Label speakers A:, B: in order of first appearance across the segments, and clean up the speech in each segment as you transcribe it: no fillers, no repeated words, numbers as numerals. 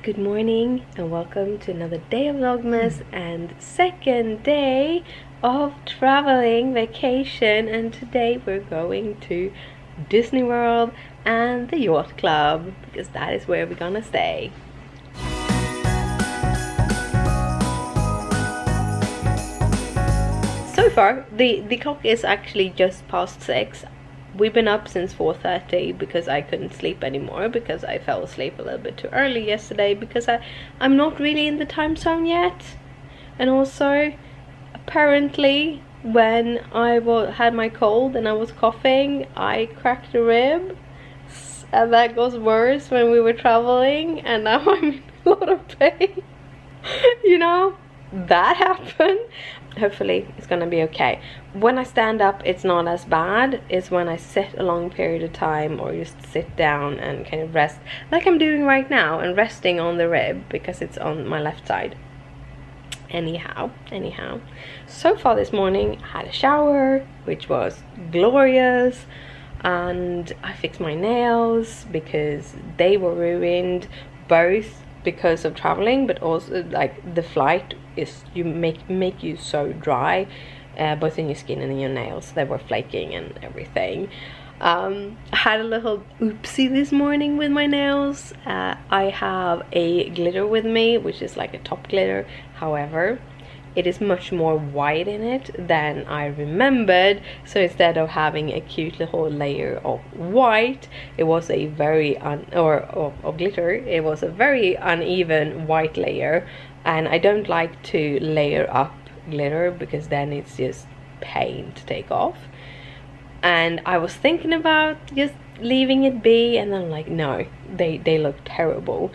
A: Good morning and welcome to another day of Vlogmas and second day of traveling vacation, and today we're going to Disney World and the Yacht Club because that is where we're gonna stay. So far the clock is actually just past 6. We've been up since 4:30 because I couldn't sleep anymore because I fell asleep a little bit too early yesterday because I'm not really in the time zone yet. And also, apparently, when I had my cold and I was coughing, I cracked a rib. And that goes worse when we were traveling, and now I'm in a lot of pain. You know, that happened. Hopefully it's gonna be okay. When I stand up it's not as bad. It's when I sit a long period of time or just sit down and kind of rest like I'm doing right now, and resting on the rib because it's on my left side. Anyhow, so far this morning I had a shower, which was glorious, and I fixed my nails because they were ruined, both because of traveling but also like the flight is make you so dry, both in your skin and in your nails. They were flaking and everything. I had a little oopsie this morning with my nails. I have a glitter with me, which is like a top glitter. However, it is much more white in it than I remembered, so instead of having a cute little layer of white, it was a very of glitter, it was a very uneven white layer, and I don't like to layer up glitter because then it's just pain to take off. And I was thinking about just leaving it be, and then I'm like, no, they look terrible.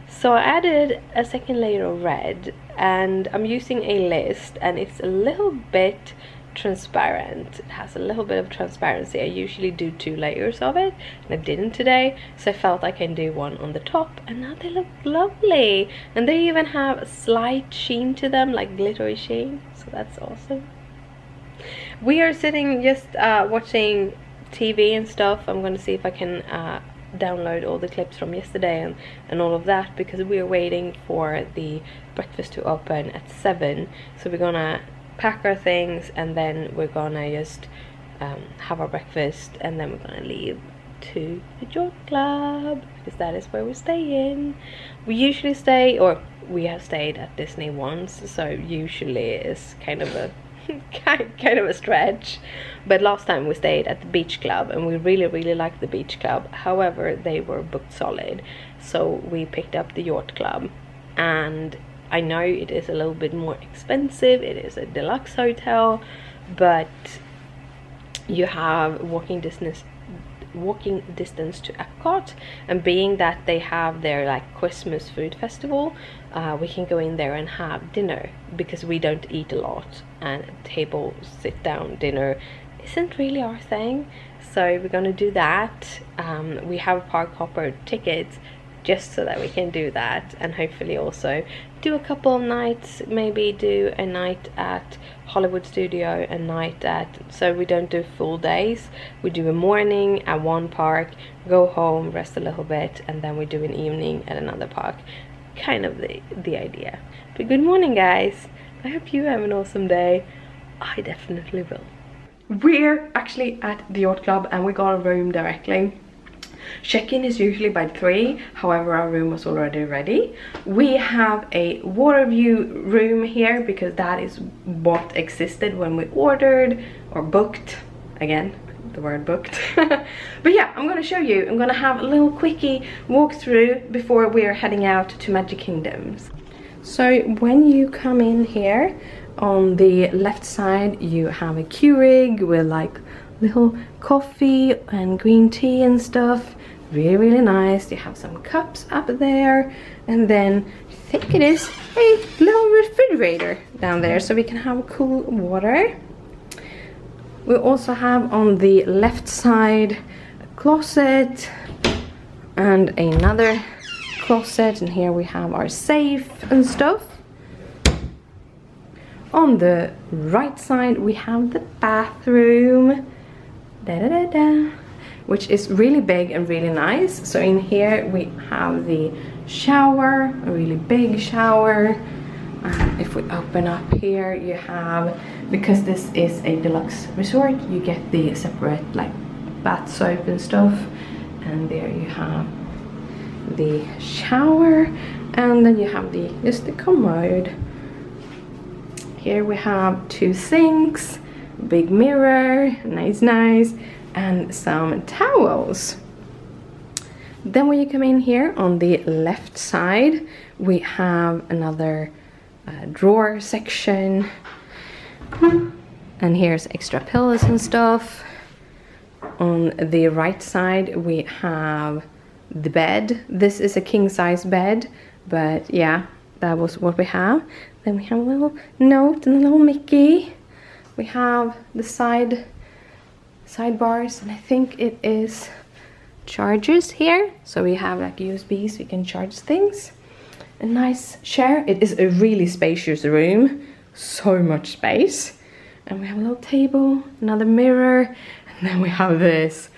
A: So I added a second layer of red, and I'm using a list, and it's a little bit transparent. It has a little bit of transparency. I usually do 2 layers of it, and I didn't today, so I felt I can do one on the top, and now they look lovely. And they even have a slight sheen to them, like glittery sheen, so that's awesome. We are sitting just watching TV and stuff. I'm gonna see if I can download all the clips from yesterday and all of that, because we are waiting for the breakfast to open at 7. So we're gonna pack our things and then we're gonna just have our breakfast, and then we're gonna leave to the Yacht Club because that is where we're staying. We usually stay, or we have stayed at Disney once, so usually it's kind of a kind of a stretch, but last time we stayed at the Beach Club and we really liked the Beach Club. However, they were booked solid, so we picked up the Yacht Club, and I know it is a little bit more expensive. It is a deluxe hotel, but you have walking distance to Epcot, and being that they have their like Christmas food festival, we can go in there and have dinner because we don't eat a lot, and table sit down dinner isn't really our thing, so we're gonna do that. We have park hopper tickets just so that we can do that, and hopefully also do a couple of nights, maybe do a night at Hollywood Studio, a night at, so we don't do full days, we do a morning at one park, go home, rest a little bit, and then we do an evening at another park. Kind of the idea. But good morning guys, I hope you have an awesome day. I definitely will. We're actually at the Yacht Club and we got a room directly. Check-in is usually by 3, however our room was already ready. We have a water view room here because that is what existed when we ordered or booked. Again, the word booked. But yeah, I'm gonna show you. I'm gonna have a little quickie walkthrough before we're heading out to Magic Kingdoms. So when you come in here, on the left side you have a Keurig with like little coffee and green tea and stuff. Really nice. You have some cups up there, and then I think it is a little refrigerator down there so we can have cool water. We also have on the left side a closet and another closet, and here we have our safe and stuff. On the right side we have the bathroom, which is really big and really nice. So in here we have the shower, a really big shower. If we open up here, you have, because this is a deluxe resort, you get the separate like bath soap and stuff, and there you have the shower, and then you have just the commode. Here we have 2 sinks, big mirror, nice, and some towels. Then when you come in here on the left side, we have another drawer section, and here's extra pillows and stuff. On the right side we have the bed. This is a king-size bed, but yeah, that was what we have. Then we have a little note and a little Mickey. We have the sidebars, and I think it is chargers here, so we have like USBs, we can charge things. A nice chair. It is a really spacious room, so much space. And we have a little table, another mirror, and then we have this.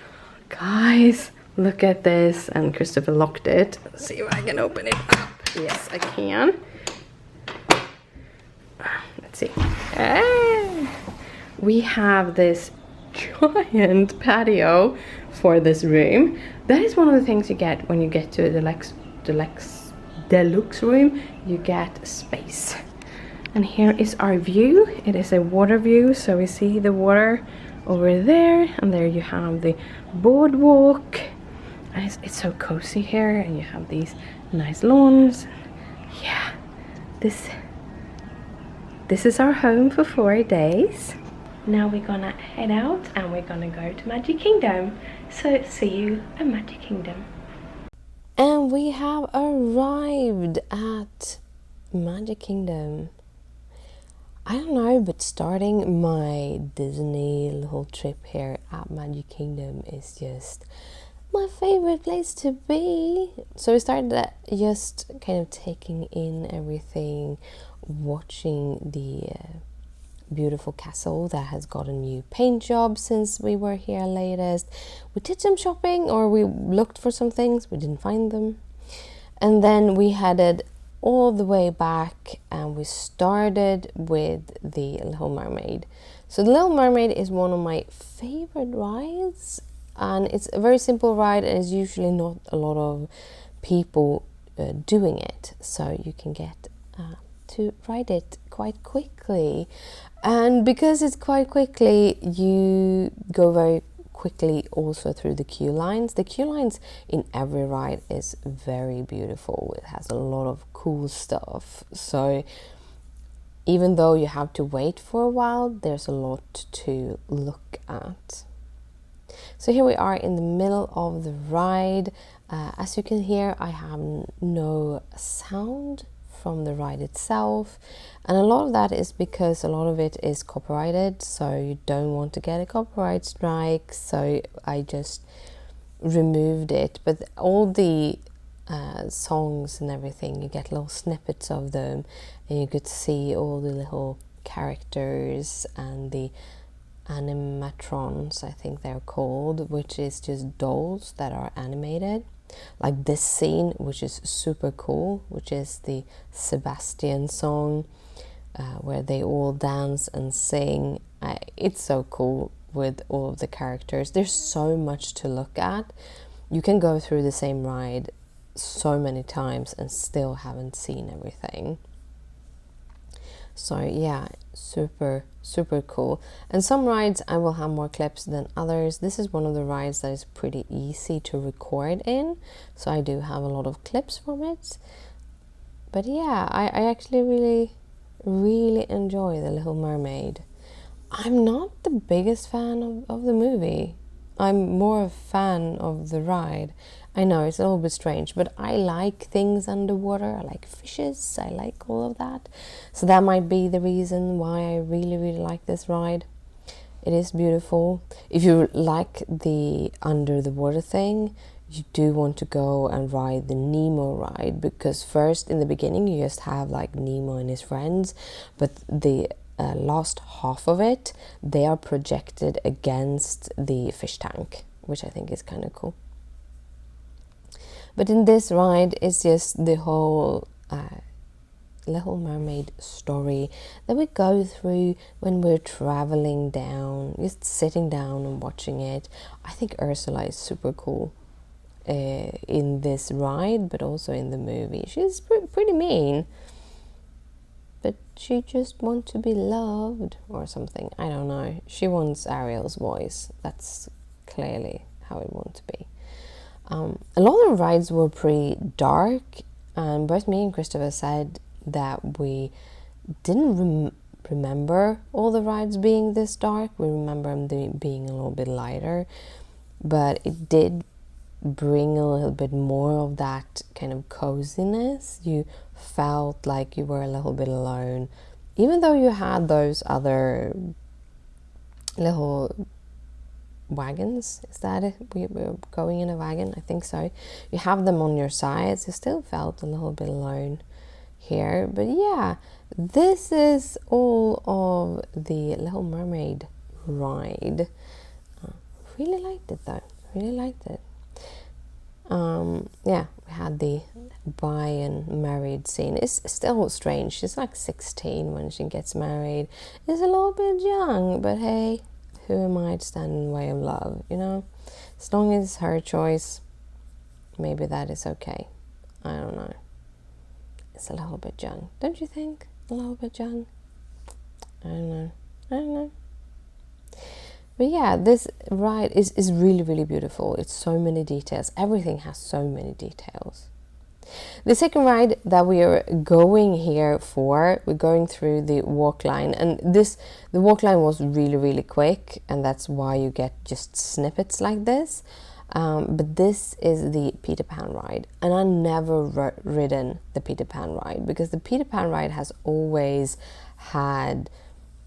A: Guys, look at this. And Christopher locked it. Let's see if I can open it up. Yes, I can. Let's see. We have this giant patio for this room. That is one of the things you get when you get to the deluxe room. You get space. And here is our view. It is a water view, so we see the water over there, and there you have the boardwalk. And it's so cozy here, and you have these nice lawns. Yeah, this is our home for 4 days. Now we're gonna head out and we're gonna go to Magic Kingdom. So see you at Magic Kingdom. And we have arrived at Magic Kingdom. I don't know, but starting my Disney little trip here at Magic Kingdom is just my favorite place to be. So we started just kind of taking in everything, watching the beautiful castle that has got a new paint job since we were here latest. We did some shopping, or we looked for some things, we didn't find them. And then we headed all the way back, and we started with the Little Mermaid. So the Little Mermaid is one of my favorite rides, and it's a very simple ride, and it's usually not a lot of people doing it, so you can get to ride it quite quickly. And because it's quite quickly, you go very quickly also through the queue lines. The queue lines in every ride is very beautiful. It has a lot of cool stuff. So even though you have to wait for a while, there's a lot to look at. So here we are in the middle of the ride. As you can hear, I have no sound from the ride itself, and a lot of that is because a lot of it is copyrighted, so you don't want to get a copyright strike, so I just removed it. But all the songs and everything, you get little snippets of them, and you could see all the little characters and the animatrons, I think they're called, which is just dolls that are animated. Like this scene, which is super cool, which is the Sebastian song, where they all dance and sing. It's so cool with all of the characters. There's so much to look at. You can go through the same ride so many times and still haven't seen everything. So yeah, super cool. And some rides I will have more clips than others. This is one of the rides that is pretty easy to record in, so I do have a lot of clips from it. But yeah, I actually really enjoy The Little Mermaid. I'm not the biggest fan of the movie. I'm more a fan of the ride. I know it's a little bit strange, but I like things underwater. I like fishes. I like all of that. So that might be the reason why I really like this ride. It is beautiful. If you like the under the water thing, you do want to go and ride the Nemo ride, because first in the beginning you just have like Nemo and his friends, but the last half of it, they are projected against the fish tank, which I think is kind of cool.
B: But in this ride, it's just the whole Little Mermaid story that we go through when we're traveling down, just sitting down and watching it. I think Ursula is super cool in this ride, but also in the movie. She's pretty mean, but she just wants to be loved or something. I don't know. She wants Ariel's voice. That's clearly how it wants to be. A lot of the rides were pretty dark, and both me and Christopher said that we didn't remember all the rides being this dark. We remember them being a little bit lighter, but it did bring a little bit more of that kind of coziness. You felt like you were a little bit alone, even though you had those other little wagons. Is that it? We were going in a wagon, I think so. You have them on your sides. You still felt a little bit alone here. But yeah, this is all of the Little Mermaid ride. Really liked it though. Really liked it. Yeah, we had the bi and married scene. It's still strange. She's like 16 when she gets married. It's a little bit young, but hey, who am I to stand in the way of love, you know? As long as it's her choice, maybe that is okay. I don't know. It's a little bit young, don't you think? A little bit young? I don't know. But yeah, this ride is really, really beautiful. It's so many details. Everything has so many details. The second ride that we are going here for, we're going through the walk line, and the walk line was really, really quick, and that's why you get just snippets like this. But this is the Peter Pan ride, and I never ridden the Peter Pan ride because the Peter Pan ride has always had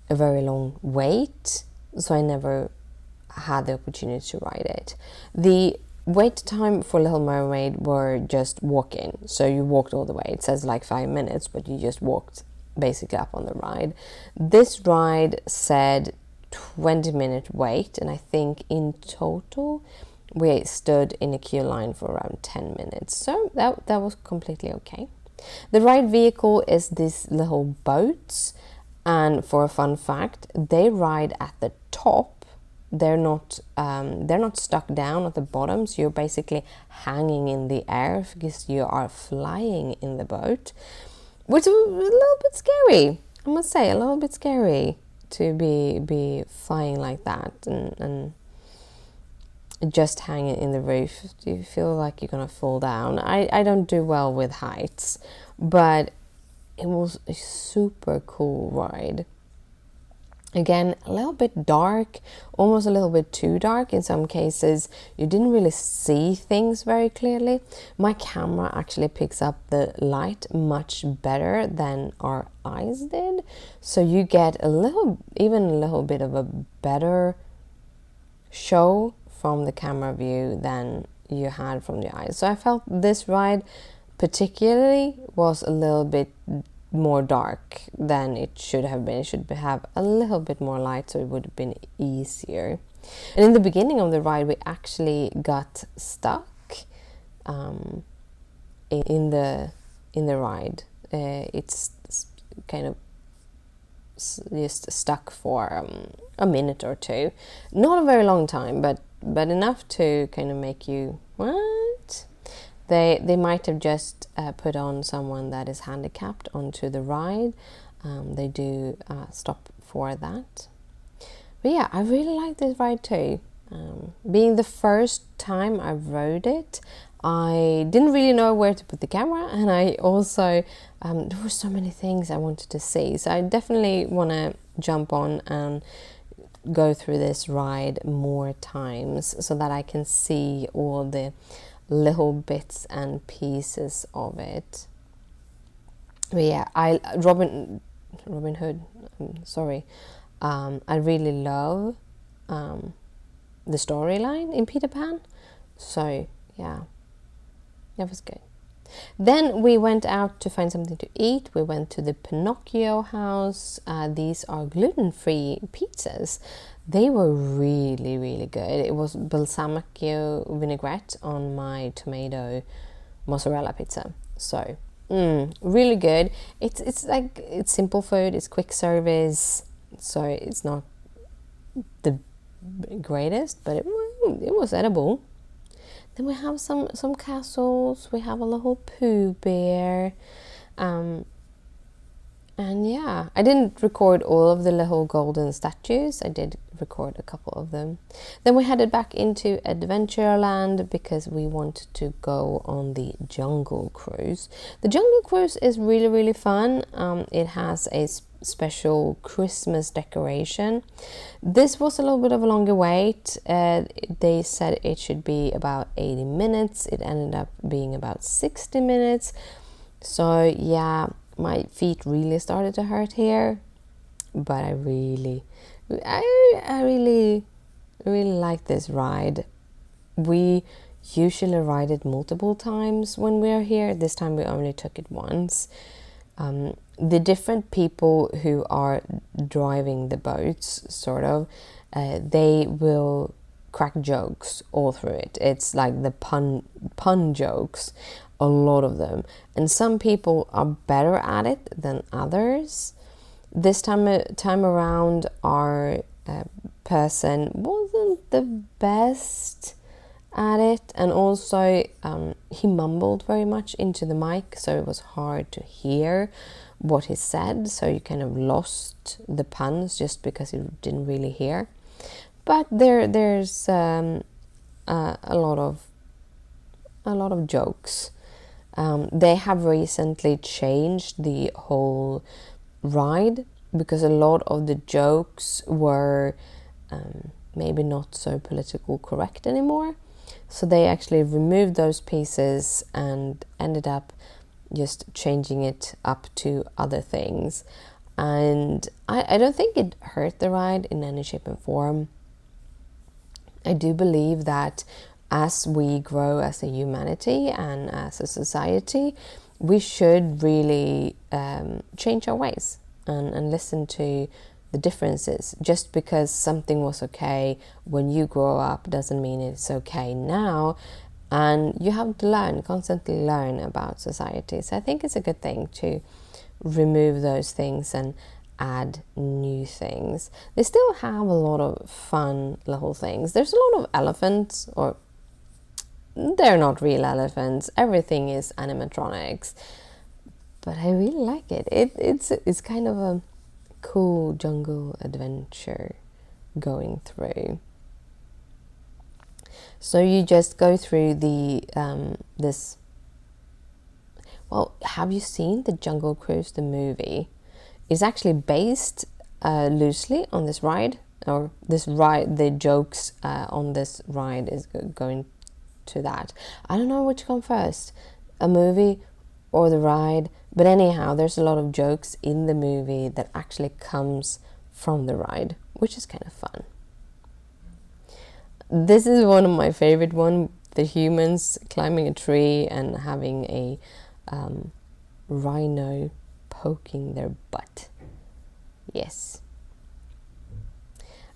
B: a very long wait, so I never had the opportunity to ride it. The wait time for Little Mermaid were just walk-in, so you walked all the way. It says like 5 minutes, but you just walked basically up on the ride. This ride said 20-minute wait, and I think in total we stood in a queue line for around 10 minutes, so that was completely okay. The ride vehicle is these little boats, and for a fun fact, they ride at the top. They're not stuck down at the bottom, so you're basically hanging in the air because you are flying in the boat, which is a little bit scary. I must say, a little bit scary to be flying like that and just hanging in the roof. Do you feel like you're gonna fall down? I don't do well with heights, but it was a super cool ride. Again, a little bit dark, almost a little bit too dark in some cases. You didn't really see things very clearly. My camera actually picks up the light much better than our eyes did, so you get even a little bit of a better show from the camera view than you had from the eyes. So I felt this ride particularly was a little bit more dark than it should have been. It should have a little bit more light, so it would have been easier. And in the beginning of the ride, we actually got stuck in the ride. It's kind of just stuck for a minute or two. Not a very long time, but enough to kind of make you, what? They might have just put on someone that is handicapped onto the ride. They do stop for that. But yeah, I really like this ride too. Being the first time I rode it, I didn't really know where to put the camera, and I also there were so many things I wanted to see. So I definitely want to jump on and go through this ride more times so that I can see all the little bits and pieces of it. But yeah, Robin Hood, sorry, I really love the storyline in Peter Pan, so yeah, that was good. Then we went out to find something to eat. We went to the Pinocchio house. These are gluten-free pizzas. They were really, really good. It was balsamico vinaigrette on my tomato mozzarella pizza. So really good. It's like, it's simple food, it's quick service, so it's not the greatest, but it was edible. Then we have some castles. We have a little Pooh Bear. And yeah, I didn't record all of the little golden statues. I did record a couple of them. Then we headed back into Adventureland because we wanted to go on the Jungle Cruise. The Jungle Cruise is really, really fun. It has a special Christmas decoration. This was a little bit of a longer wait. They said it should be about 80 minutes. It ended up being about 60 minutes. So yeah, my feet really started to hurt here, but I really like this ride. We usually ride it multiple times when we're here. This time we only took it once. The different people who are driving the boats, sort of, they will crack jokes all through it. It's like the pun jokes, a lot of them, and some people are better at it than others. This time around, our person wasn't the best at it, and also he mumbled very much into the mic, so it was hard to hear what he said, so you kind of lost the puns just because you didn't really hear. But there's a lot of jokes. They have recently changed the whole ride because a lot of the jokes were maybe not so political correct anymore. So they actually removed those pieces and ended up just changing it up to other things. And I don't think it hurt the ride in any shape and form. I do believe that as we grow as a humanity and as a society, we should really change our ways and listen to the differences. Just because something was okay when you grow up doesn't mean it's okay now. And you have to constantly learn about society. So I think it's a good thing to remove those things and add new things. They still have a lot of fun little things. There's a lot of elephants, or they're not real elephants. Everything is animatronics. But I really like it. It's kind of a cool jungle adventure going through. So you just go through the this. Well, have you seen the Jungle Cruise, the movie? It's actually based loosely on this ride, or this ride. The jokes on this ride is going to that. I don't know which come first, a movie or the ride. But anyhow, there's a lot of jokes in the movie that actually comes from the ride, which is kind of fun. This is one of my favorite one, the humans climbing a tree and having a rhino poking their butt. Yes.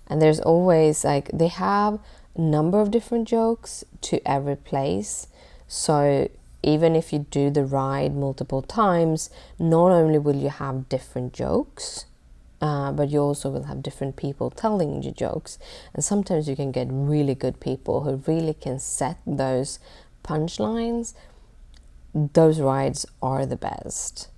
B: And there's always, like, they have a number of different jokes to every place. So even if you do the ride multiple times, not only will you have different jokes, but you also will have different people telling you jokes. And sometimes you can get really good people who really can set those punchlines. Those rides are the best.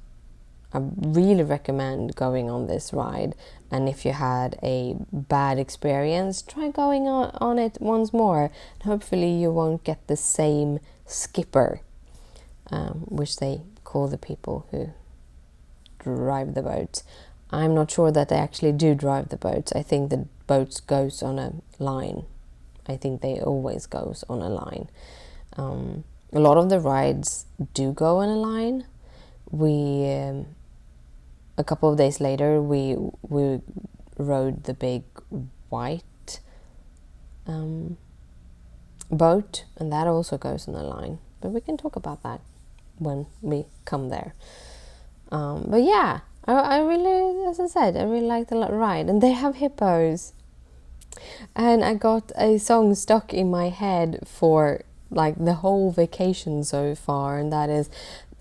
B: I really recommend going on this ride. And if you had a bad experience, try going on it once more. And hopefully you won't get the same skipper, which they call the people who drive the boat. I'm not sure that they actually do drive the boats. I think the boats goes on a line. I think they always goes on a line. A lot of the rides do go on a line. We a couple of days later we rode the big white boat, and that also goes on a line. But we can talk about that when we come there. But yeah, I really, as I said, I really like the ride. And they have hippos. And I got a song stuck in my head for like the whole vacation so far, and that is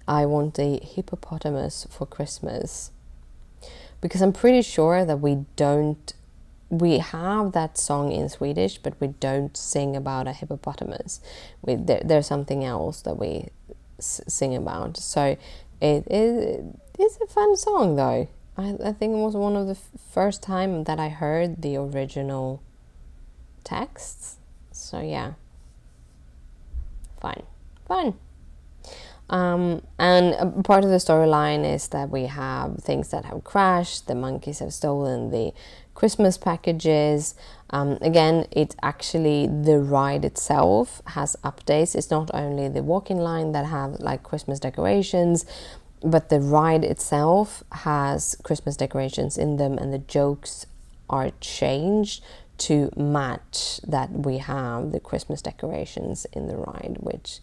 B: I want a hippopotamus for Christmas. Because I'm pretty sure that we have that song in Swedish, but we don't sing about a hippopotamus. There's something else that we sing about. So it's a fun song, though. I think it was one of the first time that I heard the original texts. So yeah, fun. And part of the storyline is that we have things that have crashed, the monkeys have stolen the Christmas packages. Again, it's actually the ride itself has updates. It's not only the walking line that have like Christmas decorations, but the ride itself has Christmas decorations in them, and the jokes are changed to match that we have the Christmas decorations in the ride, which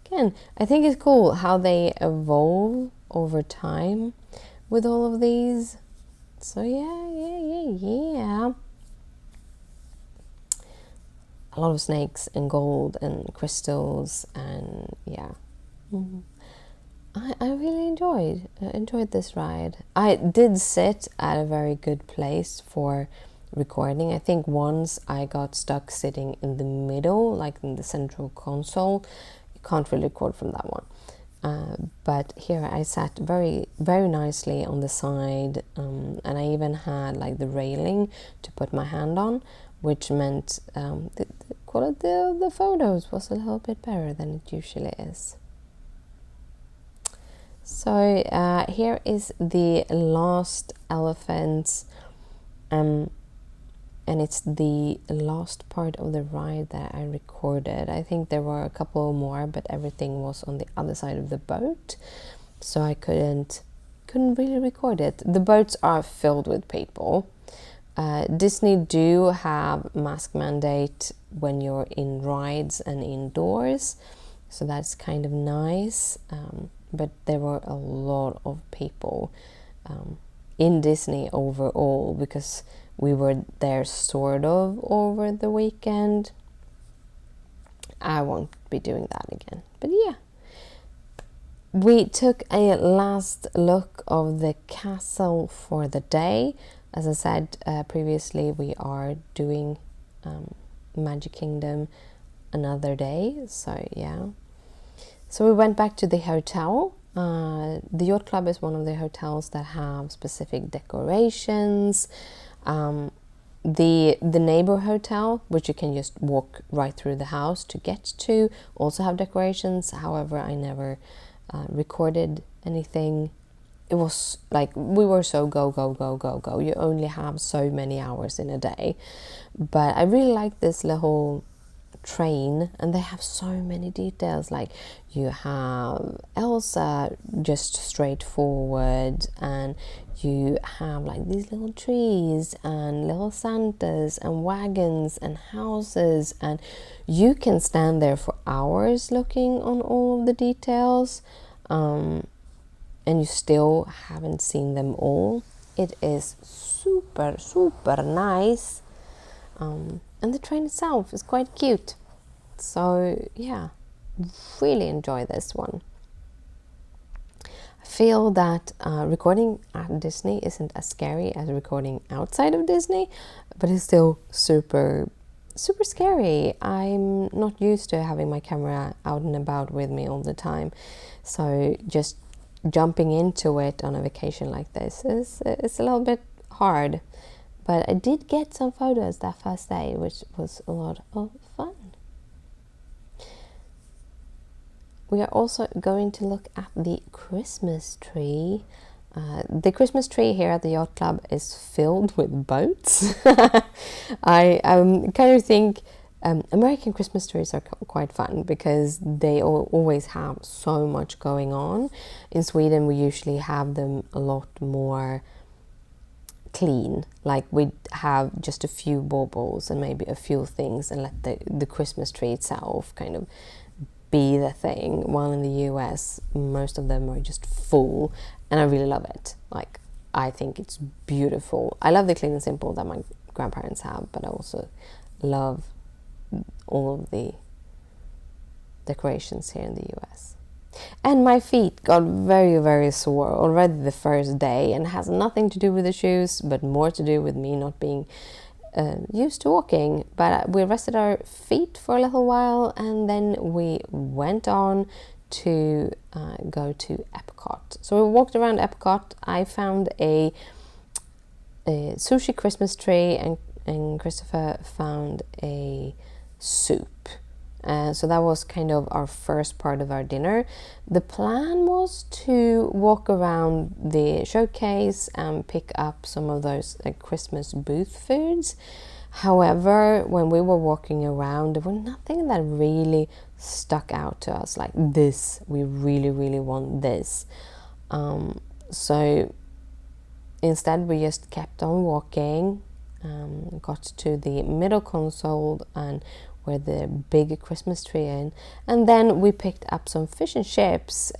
B: again, I think it's cool how they evolve over time with all of these. So yeah. A lot of snakes and gold and crystals, and yeah. I really enjoyed this ride. I did sit at a very good place for recording. I think once I got stuck sitting in the middle, like in the central console. You can't really record from that one. But here I sat very, very nicely on the side, and I even had like the railing to put my hand on, which meant the quality of the photos was a little bit better than it usually is. So here is the last elephant, and it's the last part of the ride that I recorded. I think there were a couple more, but everything was on the other side of the boat, so I couldn't really record it. The boats are filled with people. Disney do have mask mandate when you're in rides and indoors, so that's kind of nice. But there were a lot of people in Disney overall, because we were there sort of over the weekend. I won't be doing that again. But yeah. We took a last look of the castle for the day. As I said previously, we are doing Magic Kingdom another day. So yeah. So we went back to the hotel. The Yacht Club is one of the hotels that have specific decorations. The neighbor hotel, which you can just walk right through the house to get to, also have decorations. However, I never recorded anything. It was like we were so go. You only have so many hours in a day. But I really like this little train, and they have so many details. Like you have Elsa just straightforward, and you have like these little trees and little Santas and wagons and houses, and you can stand there for hours looking on all of the details, and you still haven't seen them all. It is super nice. And the train itself is quite cute. So yeah, really enjoy this one. I feel that recording at Disney isn't as scary as recording outside of Disney, but it's still super scary. I'm not used to having my camera out and about with me all the time. So just jumping into it on a vacation like this is a little bit hard. But I did get some photos that first day, which was a lot of fun. We are also going to look at the Christmas tree. The Christmas tree here at the Yacht Club is filled with boats. I kind of think American Christmas trees are quite fun because they always have so much going on. In Sweden, we usually have them a lot more clean, like we have just a few baubles and maybe a few things and let the Christmas tree itself kind of be the thing, while in the US most of them are just full, and I really love it. Like, I think it's beautiful. I love the clean and simple that my grandparents have, but I also love all of the decorations here in the US. And my feet got very, very sore already the first day, and has nothing to do with the shoes, but more to do with me not being used to walking. But we rested our feet for a little while, and then we went on to go to Epcot. So we walked around Epcot. I found a sushi Christmas tree, and Christopher found a soup. So that was kind of our first part of our dinner. The plan was to walk around the showcase and pick up some of those Christmas booth foods. However, when we were walking around, there was nothing that really stuck out to us, like this, we really, really want this. So instead, we just kept on walking, got to the middle console and where the big Christmas tree in, and then we picked up some fish and chips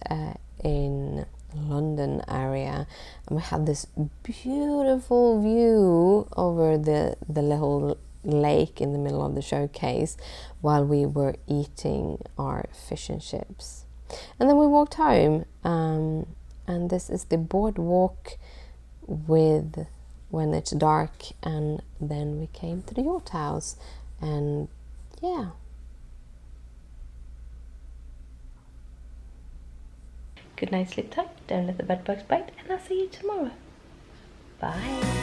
B: in London area, and we had this beautiful view over the little lake in the middle of the showcase while we were eating our fish and chips. And then we walked home, and this is the boardwalk with when it's dark, and then we came to the yacht house, and yeah.
A: Good night, sleep tight, don't let the bed bugs bite, and I'll see you tomorrow. Bye.